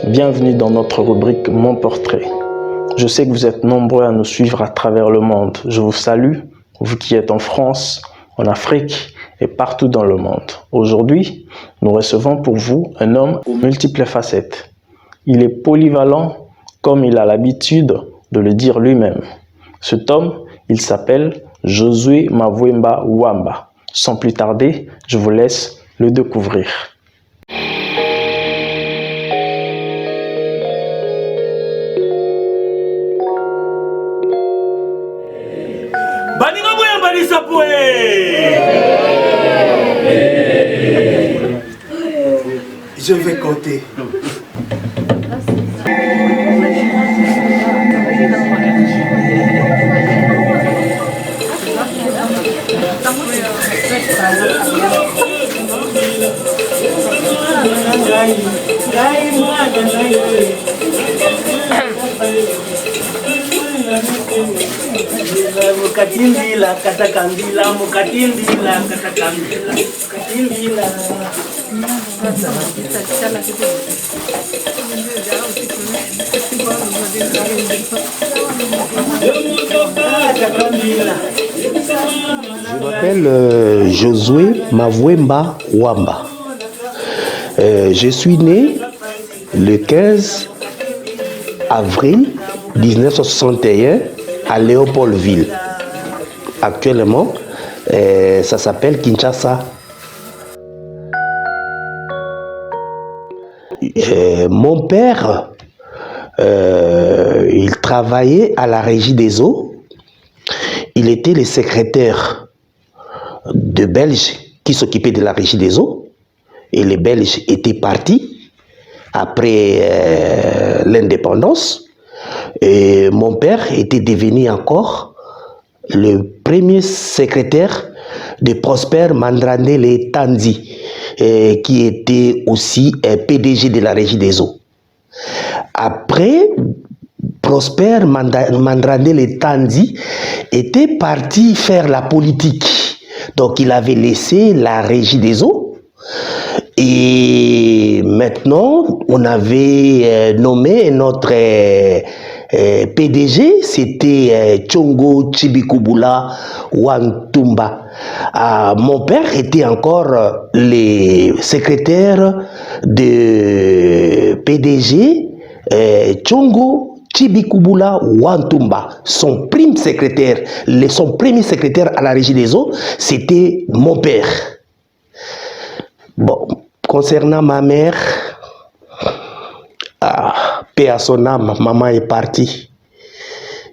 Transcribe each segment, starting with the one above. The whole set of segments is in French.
bienvenue dans notre rubrique Mon Portrait. Je sais que vous êtes nombreux à nous suivre à travers le monde. Je vous salue, vous qui êtes en France, en Afrique et partout dans le monde. Aujourd'hui, nous recevons pour vous un homme aux multiples facettes. Il est polyvalent comme il a l'habitude de le dire lui-même. Cet homme, il s'appelle Josué Mavwemba Wamba. Sans plus tarder, je vous laisse le découvrir. Je vais compter. Mukatindila katakandila mukatindila katakandila mukatindila. Je m'appelle Josué Mavwemba Wamba. Je suis né le 15 avril 1961 à Léopoldville. Actuellement, ça s'appelle Kinshasa. Mon père, il travaillait à la Régie des eaux. Il était le secrétaire de Belges qui s'occupait de la Régie des eaux. Et les Belges étaient partis après l'indépendance. Et mon père était devenu encore le premier secrétaire de Prosper Mandrandele Tanzi, qui était aussi PDG de la Régie des eaux. Après, Prosper Mandrandele Tanzi était parti faire la politique. Donc il avait laissé la Régie des eaux. Et maintenant, on avait nommé notre PDG, c'était Tshongo Tshibikubula Wantumba. Mon père était encore le secrétaire de PDG Tshongo Tshibikubula Wantumba. Son premier secrétaire à la Régie des eaux, c'était mon père. Bon, concernant ma mère, paix à son âme, maman est partie.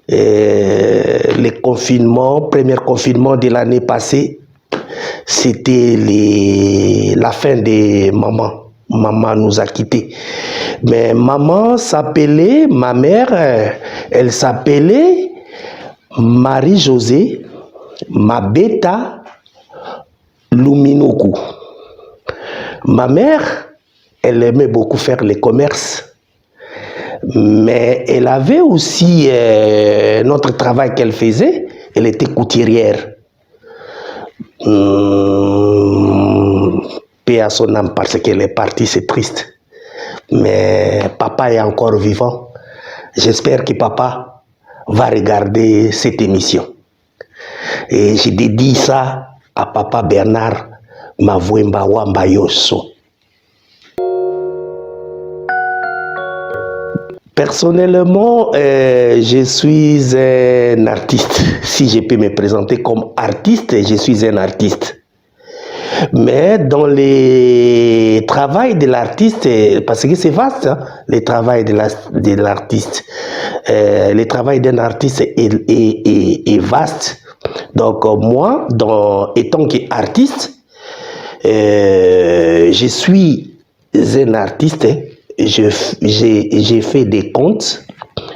Le premier confinement de l'année passée, c'était la fin de maman. Maman nous a quittés. Mais ma mère, elle s'appelait Marie-Josée Mabeta Luminoku. Ma mère, elle aimait beaucoup faire le commerce. Mais elle avait aussi notre travail qu'elle faisait, elle était couturière. Paix à son âme parce qu'elle est partie, c'est triste. Mais papa est encore vivant. J'espère que papa va regarder cette émission. Et je dédie ça à papa Bernard Mavwemba Wamba Yoso. Personnellement, je suis un artiste. Si je peux me présenter comme artiste, je suis un artiste. Mais dans les travail de l'artiste, parce que c'est vaste, hein, le travail de l'artiste. Le travail d'un artiste est vaste. Donc moi, étant qu'artiste, je suis un artiste. J'ai fait des contes.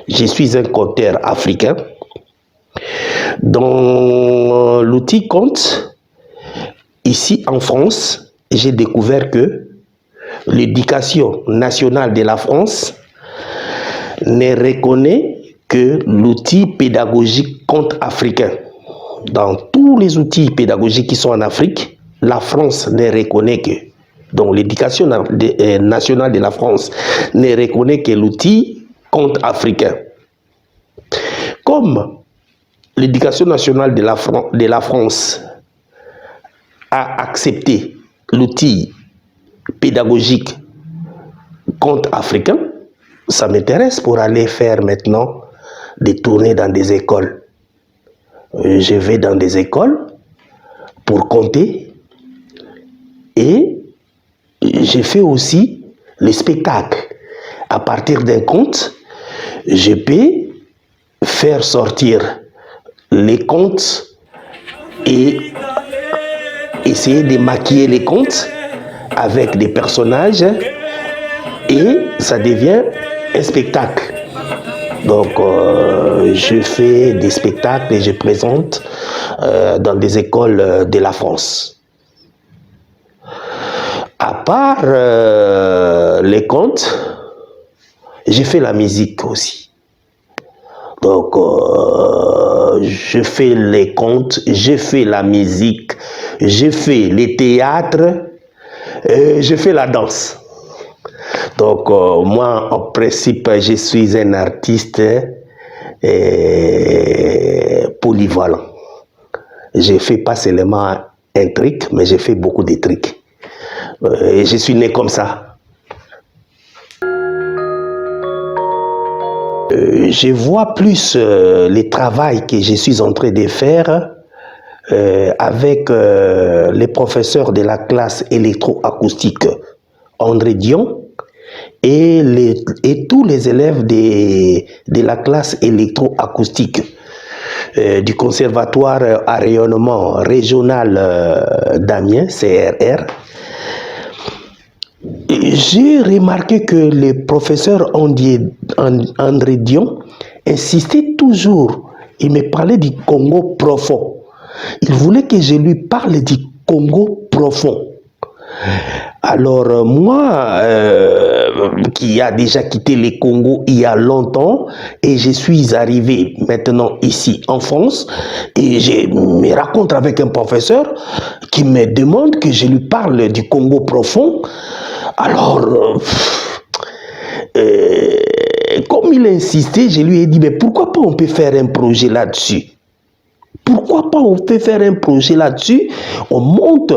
Je suis un conteur africain. Dans l'outil conte, ici en France, j'ai découvert que l'éducation nationale de la France ne reconnaît que l'outil pédagogique conte africain. Dans tous les outils pédagogiques qui sont en Afrique, la France ne reconnaît que Donc l'éducation nationale de la France ne reconnaît que l'outil conte africain. Comme l'éducation nationale de la France a accepté l'outil pédagogique conte africain, ça m'intéresse pour aller faire maintenant des tournées dans des écoles. Je vais dans des écoles pour compter et je fais aussi les spectacles. À partir d'un conte, je peux faire sortir les contes et essayer de maquiller les contes avec des personnages et ça devient un spectacle. Donc, je fais des spectacles et je présente dans des écoles de la France. À part les contes, j'ai fait la musique aussi. Donc, je fais les contes, je fais la musique, je fais les théâtres, je fais la danse. Donc, moi, en principe, je suis un artiste polyvalent. Je ne fais pas seulement un truc, mais je fais beaucoup de trucs. Et je suis né comme ça. Je vois plus le travail que je suis en train de faire avec les professeurs de la classe électroacoustique André Dion et tous les élèves de la classe électroacoustique du conservatoire à rayonnement régional d'Amiens, CRR. J'ai remarqué que le professeur André Dion insistait toujours. Il me parlait du Congo profond. Il voulait que je lui parle du Congo profond. Alors moi, qui a déjà quitté le Congo il y a longtemps, et je suis arrivé maintenant ici en France, et je me rencontre avec un professeur qui me demande que je lui parle du Congo profond. Alors, comme il a insisté, je lui ai dit, mais pourquoi pas on peut faire un projet là-dessus? Pourquoi pas on peut faire un projet là-dessus? On monte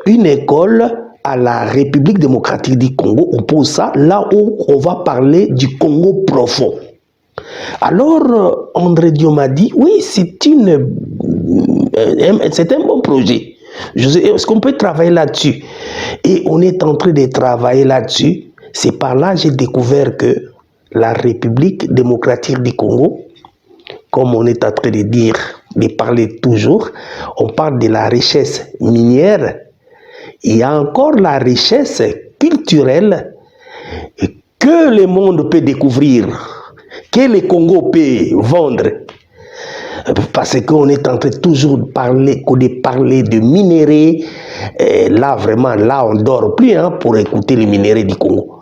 une école à la République démocratique du Congo, on pose ça là où on va parler du Congo profond. Alors, André Dion m'a dit, oui, c'est un bon projet. Est-ce qu'on peut travailler là-dessus? Et on est en train de travailler là-dessus. C'est par là que j'ai découvert que la République démocratique du Congo, comme on est en train de dire, de parler toujours, on parle de la richesse minière. Il y a encore la richesse culturelle que le monde peut découvrir, que le Congo peut vendre. Parce qu'on est en train toujours de parler de minéraux. Là, vraiment, là, on ne dort plus pour écouter les minéraux du Congo.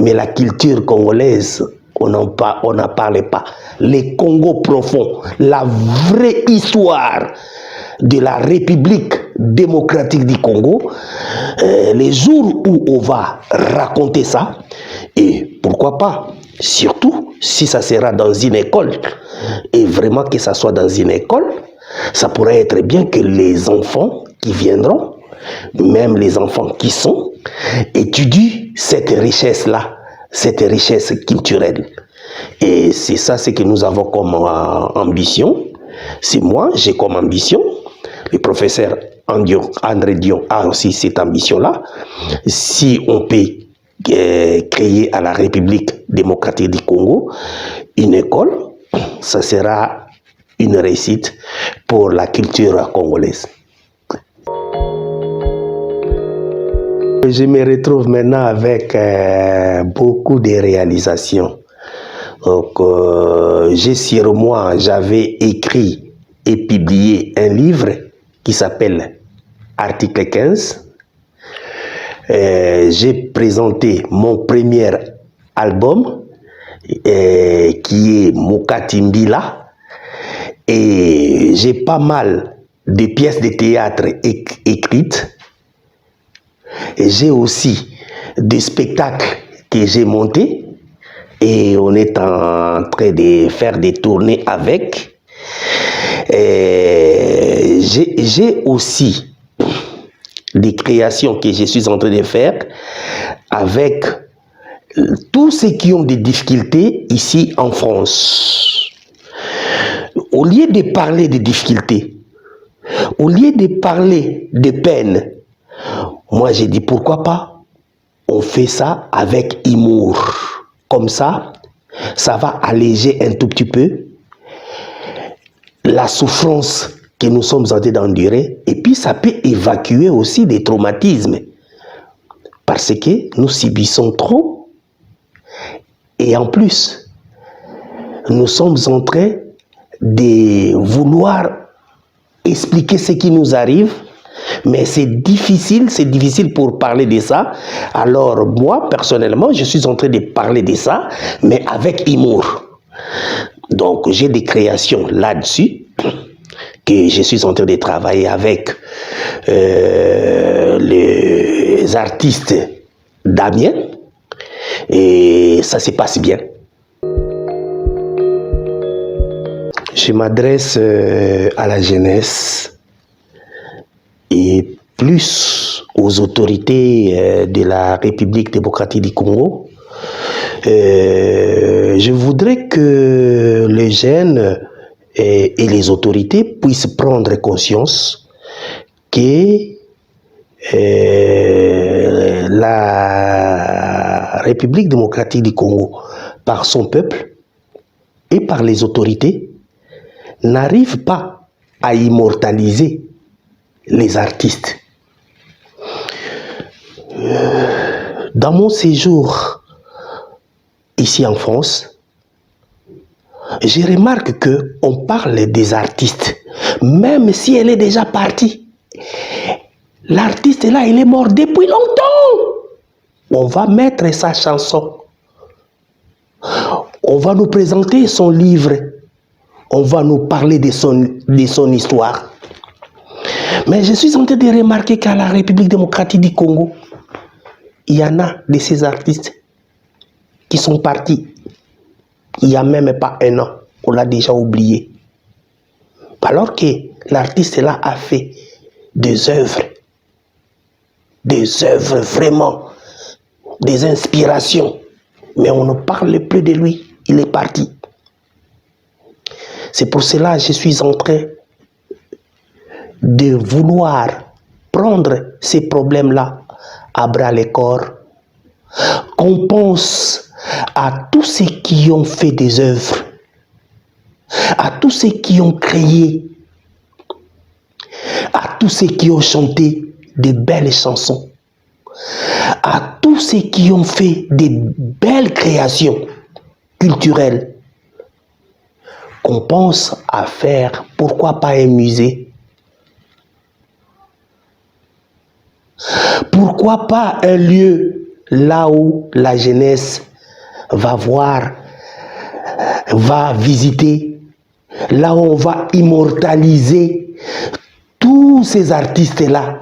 Mais la culture congolaise, on n'en parle pas. Les Congo profonds, la vraie histoire de la République démocratique du Congo, les jours où on va raconter ça, et pourquoi pas, surtout si ça sera dans une école, et vraiment que ça soit dans une école, ça pourrait être bien que les enfants qui viendront, même les enfants qui sont, étudient cette richesse-là, cette richesse culturelle. Et c'est ça ce que nous avons comme ambition. C'est moi, j'ai comme ambition. Le professeur André Dion a aussi cette ambition-là. Si on peut créer à la République démocratique du Congo une école, ça sera une réussite pour la culture congolaise. Je me retrouve maintenant avec beaucoup de réalisations. Donc, sur moi, j'avais écrit et publié un livre qui s'appelle Article 15. J'ai présenté mon premier album qui est Mokatimbila, et j'ai pas mal de pièces de théâtre écrites j'ai aussi des spectacles que j'ai montés et on est en train de faire des tournées avec. J'ai aussi des créations que je suis en train de faire avec tous ceux qui ont des difficultés ici en France. Au lieu de parler de difficultés, au lieu de parler de peine, moi j'ai dit pourquoi pas, on fait ça avec humour. Comme ça, ça va alléger un tout petit peu la souffrance que nous sommes en train d'endurer et puis ça peut évacuer aussi des traumatismes parce que nous subissons trop et en plus, nous sommes en train de vouloir expliquer ce qui nous arrive, mais c'est difficile pour parler de ça. Alors moi, personnellement, je suis en train de parler de ça, mais avec humour. Donc j'ai des créations là-dessus que je suis en train de travailler avec les artistes d'Amiens et ça se passe bien. Je m'adresse à la jeunesse et plus aux autorités de la République démocratique du Congo. Je voudrais que les jeunes et les autorités puissent prendre conscience que la République démocratique du Congo, par son peuple et par les autorités, n'arrive pas à immortaliser les artistes. Dans mon séjour ici en France, je remarque qu'on parle des artistes, même si elle est déjà partie. L'artiste là, il est mort depuis longtemps. On va mettre sa chanson. On va nous présenter son livre. On va nous parler de son histoire. Mais je suis en train de remarquer qu'à la République démocratique du Congo, il y en a de ces artistes qui sont partis. Il n'y a même pas un an, on l'a déjà oublié. Alors que l'artiste là a fait des œuvres vraiment, des inspirations. Mais on ne parle plus de lui, il est parti. C'est pour cela que je suis en train de vouloir prendre ces problèmes-là à bras le corps. Qu'on pense à tous ceux qui ont fait des œuvres, à tous ceux qui ont créé, à tous ceux qui ont chanté de belles chansons, à tous ceux qui ont fait de belles créations culturelles. Qu'on pense à faire, pourquoi pas un musée? Pourquoi pas un lieu là où la jeunesse va voir, va visiter, là où on va immortaliser tous ces artistes-là,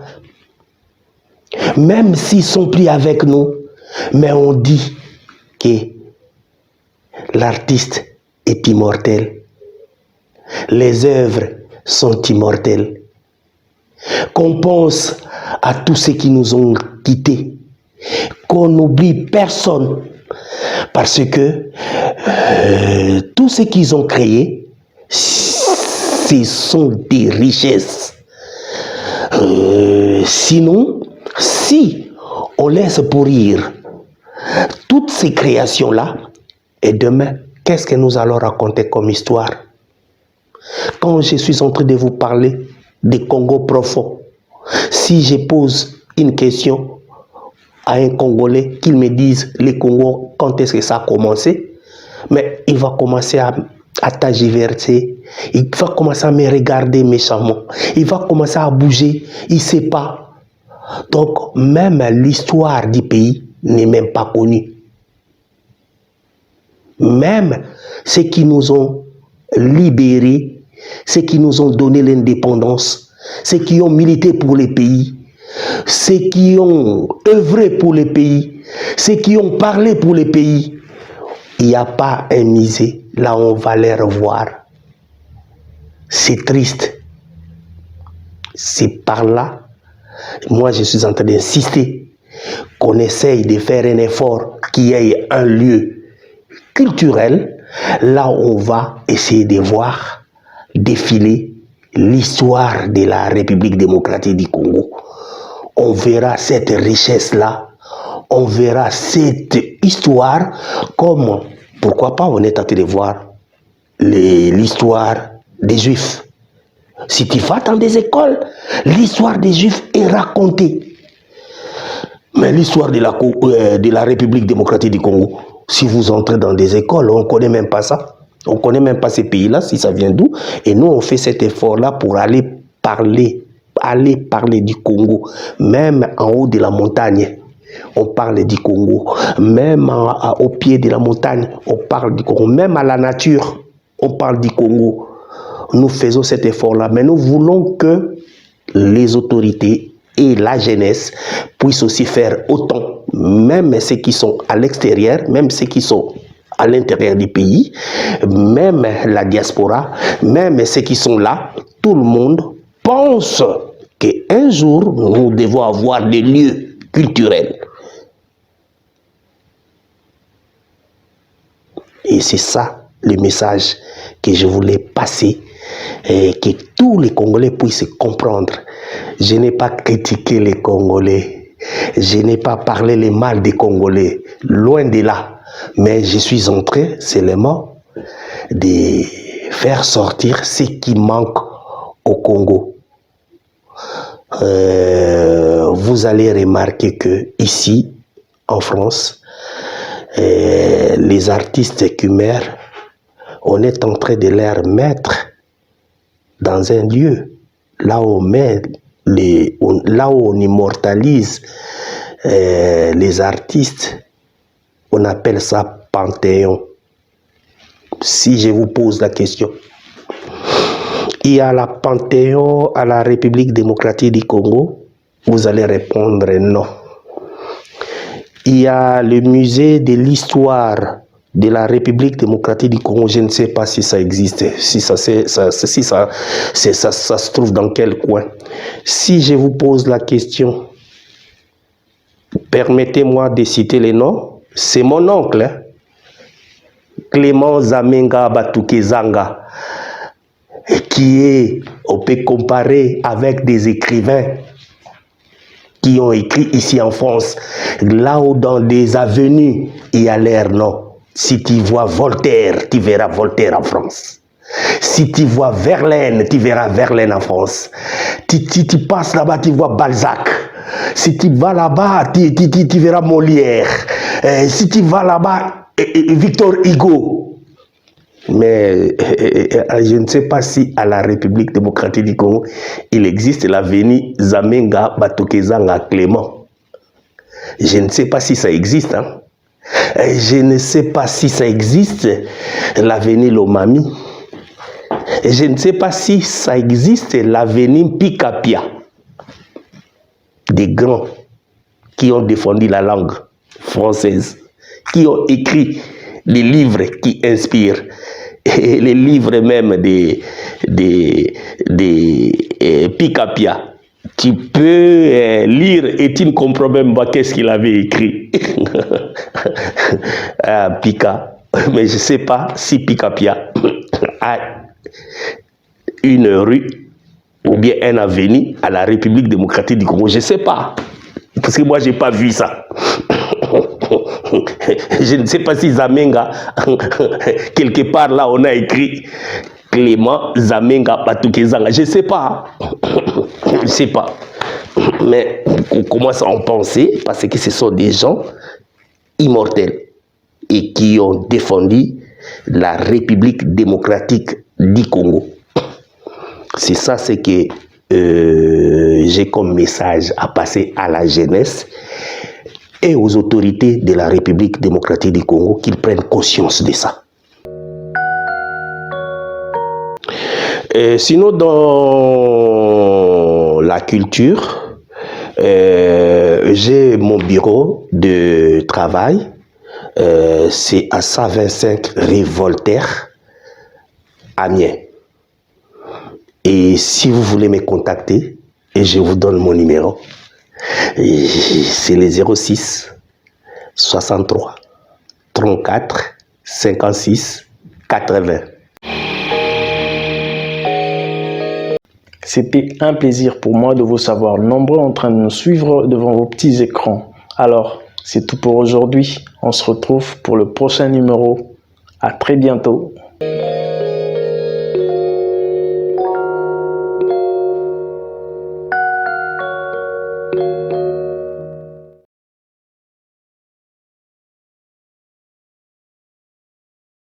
même s'ils sont pris avec nous, mais on dit que l'artiste est immortel. Les œuvres sont immortelles. Qu'on pense à tous ceux qui nous ont quittés, qu'on n'oublie personne, parce que tout ce qu'ils ont créé, ce sont des richesses. Sinon, si on laisse pourrir toutes ces créations-là, et demain, qu'est-ce que nous allons raconter comme histoire? Quand je suis en train de vous parler des Congo profonds, si je pose une question à un Congolais, qu'il me dise les Congo, quand est-ce que ça a commencé, mais il va commencer à tergiverser, il va commencer à me regarder méchamment, il va commencer à bouger, il ne sait pas. Donc même l'histoire du pays n'est même pas connue. Même ceux qui nous ont libérés, ceux qui nous ont donné l'indépendance, ceux qui ont milité pour les pays, ceux qui ont œuvré pour le pays, ceux qui ont parlé pour le pays. Il n'y a pas un musée, là on va les revoir. C'est triste. C'est par là, moi je suis en train d'insister qu'on essaye de faire un effort qui ait un lieu culturel, là on va essayer de voir défiler l'histoire de la République démocratique du Congo. On verra cette richesse-là, on verra cette histoire comme, pourquoi pas, on est en train de voir l'histoire des Juifs. Si tu vas dans des écoles, l'histoire des Juifs est racontée. Mais l'histoire de la République démocratique du Congo, si vous entrez dans des écoles, on ne connaît même pas ça. On ne connaît même pas ces pays-là, si ça vient d'où. Et nous, on fait cet effort-là pour aller parler du Congo, même en haut de la montagne. On parle du Congo, même au pied de la montagne, on parle du Congo, même à la nature, on parle du Congo. Nous faisons cet effort-là, mais nous voulons que les autorités et la jeunesse puissent aussi faire autant, même ceux qui sont à l'extérieur, même ceux qui sont à l'intérieur du pays, même la diaspora, même ceux qui sont là, tout le monde pense qu'un jour, nous devons avoir des lieux culturels. Et c'est ça le message que je voulais passer, et que tous les Congolais puissent comprendre. Je n'ai pas critiqué les Congolais, je n'ai pas parlé le mal des Congolais, loin de là. Mais je suis en train seulement de faire sortir ce qui manque au Congo. Vous allez remarquer que ici, en France, les artistes khmers, on est en train de les mettre dans un lieu, là où on immortalise les artistes. On appelle ça Panthéon. Si je vous pose la question, il y a la Panthéon à la République démocratique du Congo, vous allez répondre non. Il y a le musée de l'histoire de la République démocratique du Congo, je ne sais pas si ça existe, si ça se trouve dans quel coin. Si je vous pose la question, permettez-moi de citer les noms. C'est mon oncle, hein? Clément Zamenga Batukezanga, qui est, on peut comparer avec des écrivains qui ont écrit ici en France, là où dans des avenues, il y a leur nom. Si tu vois Voltaire, tu verras Voltaire en France. Si tu vois Verlaine, tu verras Verlaine en France. Tu passes là-bas, tu vois Balzac. Si tu vas là-bas, tu verras Molière. Si tu vas là-bas, Victor Hugo. Mais je ne sais pas si à la République démocratique du Congo, il existe l'avenue Zamenga Batukezanga Clément. Je ne sais pas si ça existe. Hein? Je ne sais pas si ça existe l'avenue Lomami. Je ne sais pas si ça existe l'avenue Pikapia. Des grands qui ont défendu la langue française, qui ont écrit les livres qui inspirent, et les livres même des Pikapia. Tu peux lire et tu ne comprends même pas qu'est-ce qu'il avait écrit. Pika. Mais je ne sais pas si Pikapia a une rue ou bien un avenue à la République démocratique du Congo. Je ne sais pas. Parce que moi, je n'ai pas vu ça. Je ne sais pas si Zamenga, quelque part là, on a écrit Clément Zamenga Batukezanga. Je ne sais pas. Je ne sais pas. Mais on commence à en penser parce que ce sont des gens immortels et qui ont défendu la République démocratique du Congo. C'est ça ce que j'ai comme message à passer à la jeunesse et aux autorités de la République démocratique du Congo, qu'ils prennent conscience de ça. Sinon, dans la culture, J'ai mon bureau de travail. C'est à 125 rue Voltaire, Amiens. Et si vous voulez me contacter, et je vous donne mon numéro, c'est le 06 63 34 56 80. C'était un plaisir pour moi de vous savoir nombreux en train de nous suivre devant vos petits écrans. Alors, c'est tout pour aujourd'hui. On se retrouve pour le prochain numéro. À très bientôt.